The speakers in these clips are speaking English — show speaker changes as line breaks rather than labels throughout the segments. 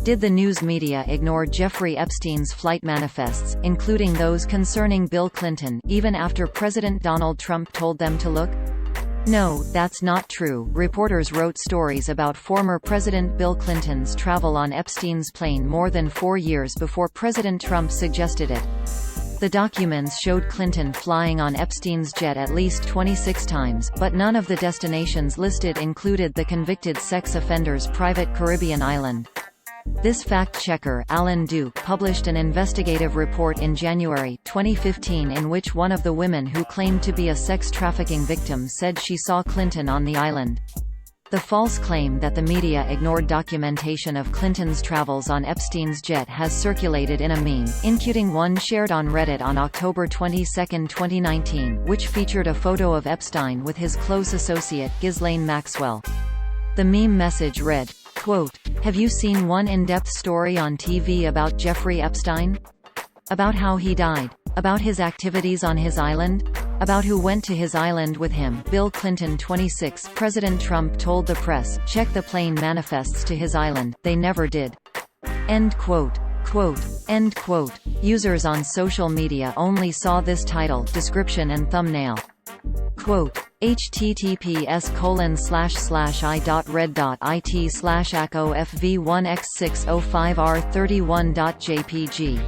Did the news media ignore Jeffrey Epstein's flight manifests, including those concerning Bill Clinton, even after President Donald Trump told them to look? No, that's not true. Reporters wrote stories about former President Bill Clinton's travel on Epstein's plane more than 4 years before President Trump suggested it. The documents showed Clinton flying on Epstein's jet at least 26 times, but none of the destinations listed included the convicted sex offender's private Caribbean island. This fact-checker, Alan Duke, published an investigative report in January 2015 in which one of the women who claimed to be a sex trafficking victim said she saw Clinton on the island. The false claim that the media ignored documentation of Clinton's travels on Epstein's jet has circulated in a meme, including one shared on Reddit on October 22, 2019, which featured a photo of Epstein with his close associate Ghislaine Maxwell. The meme message read, quote, "Have you seen one in-depth story on TV about Jeffrey Epstein? About how he died? About his activities on his island? About who went to his island with him? Bill Clinton 26. President Trump told the press, check the plane manifests to his island, they never did." End quote. Quote. End quote. Users on social media only saw this title, description and thumbnail. Quote, https://i.red.it/acofv1x605r31.jpg.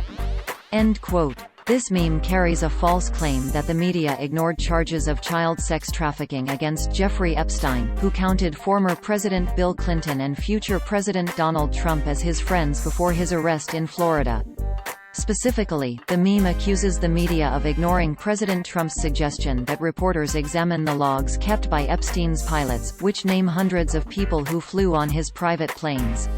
End quote. This meme carries a false claim that the media ignored charges of child sex trafficking against Jeffrey Epstein, who counted former President Bill Clinton and future President Donald Trump as his friends before his arrest in Florida. Specifically, the meme accuses the media of ignoring President Trump's suggestion that reporters examine the logs kept by Epstein's pilots, which name hundreds of people who flew on his private planes.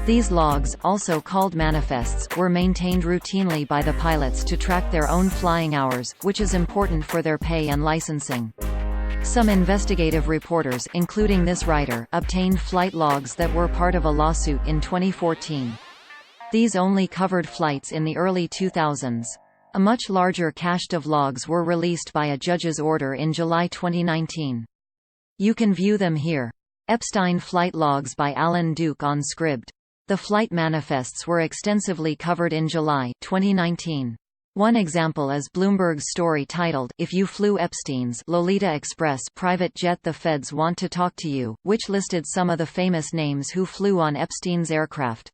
These logs, also called manifests, were maintained routinely by the pilots to track their own flying hours, which is important for their pay and licensing. Some investigative reporters, including this writer, obtained flight logs that were part of a lawsuit in 2014. These only covered flights in the early 2000s. A much larger cache of logs were released by a judge's order in July 2019. You can view them here. Epstein flight logs by Alan Duke on Scribd. The flight manifests were extensively covered in July 2019. One example is Bloomberg's story titled, "If You Flew Epstein's Lolita Express Private Jet The Feds Want to Talk to You," which listed some of the famous names who flew on Epstein's aircraft.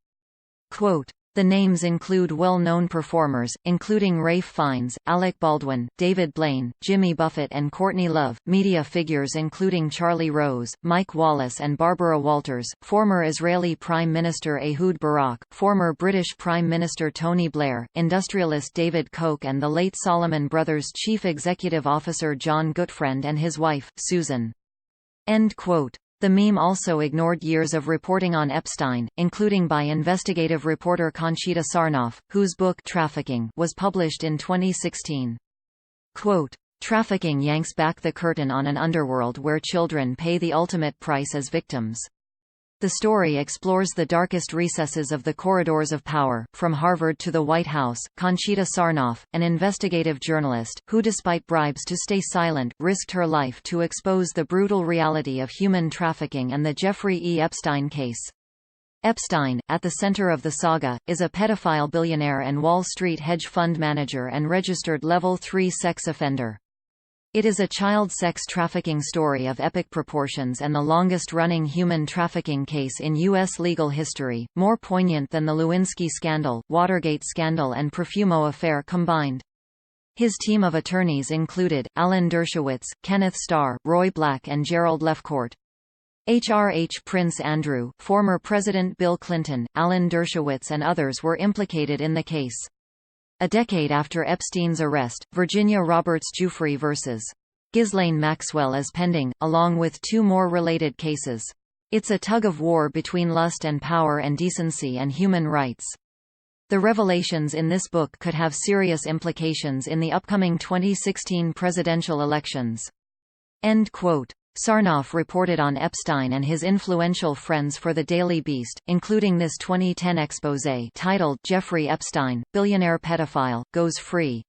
Quote, "The names include well-known performers, including Ralph Fiennes, Alec Baldwin, David Blaine, Jimmy Buffett and Courtney Love, media figures including Charlie Rose, Mike Wallace and Barbara Walters, former Israeli Prime Minister Ehud Barak, former British Prime Minister Tony Blair, industrialist David Koch and the late Solomon Brothers Chief Executive Officer John Gutfreund and his wife, Susan." End quote. The meme also ignored years of reporting on Epstein, including by investigative reporter Conchita Sarnoff, whose book Trafficking was published in 2016. Quote, "Trafficking yanks back the curtain on an underworld where children pay the ultimate price as victims." The story explores the darkest recesses of the corridors of power, from Harvard to the White House. Conchita Sarnoff, an investigative journalist, who despite bribes to stay silent, risked her life to expose the brutal reality of human trafficking and the Jeffrey E. Epstein case. Epstein, at the center of the saga, is a pedophile billionaire and Wall Street hedge fund manager and registered Level 3 sex offender. It is a child sex trafficking story of epic proportions and the longest-running human trafficking case in U.S. legal history, more poignant than the Lewinsky scandal, Watergate scandal and Profumo affair combined. His team of attorneys included, Alan Dershowitz, Kenneth Starr, Roy Black and Gerald Lefcourt. HRH Prince Andrew, former President Bill Clinton, Alan Dershowitz and others were implicated in the case. A decade after Epstein's arrest, Virginia Roberts Giuffre vs. Ghislaine Maxwell is pending, along with 2 more related cases. It's a tug-of-war between lust and power and decency and human rights. The revelations in this book could have serious implications in the upcoming 2016 presidential elections. End quote. Sarnoff reported on Epstein and his influential friends for the Daily Beast, including this 2010 exposé titled "Jeffrey Epstein, Billionaire Pedophile, Goes Free."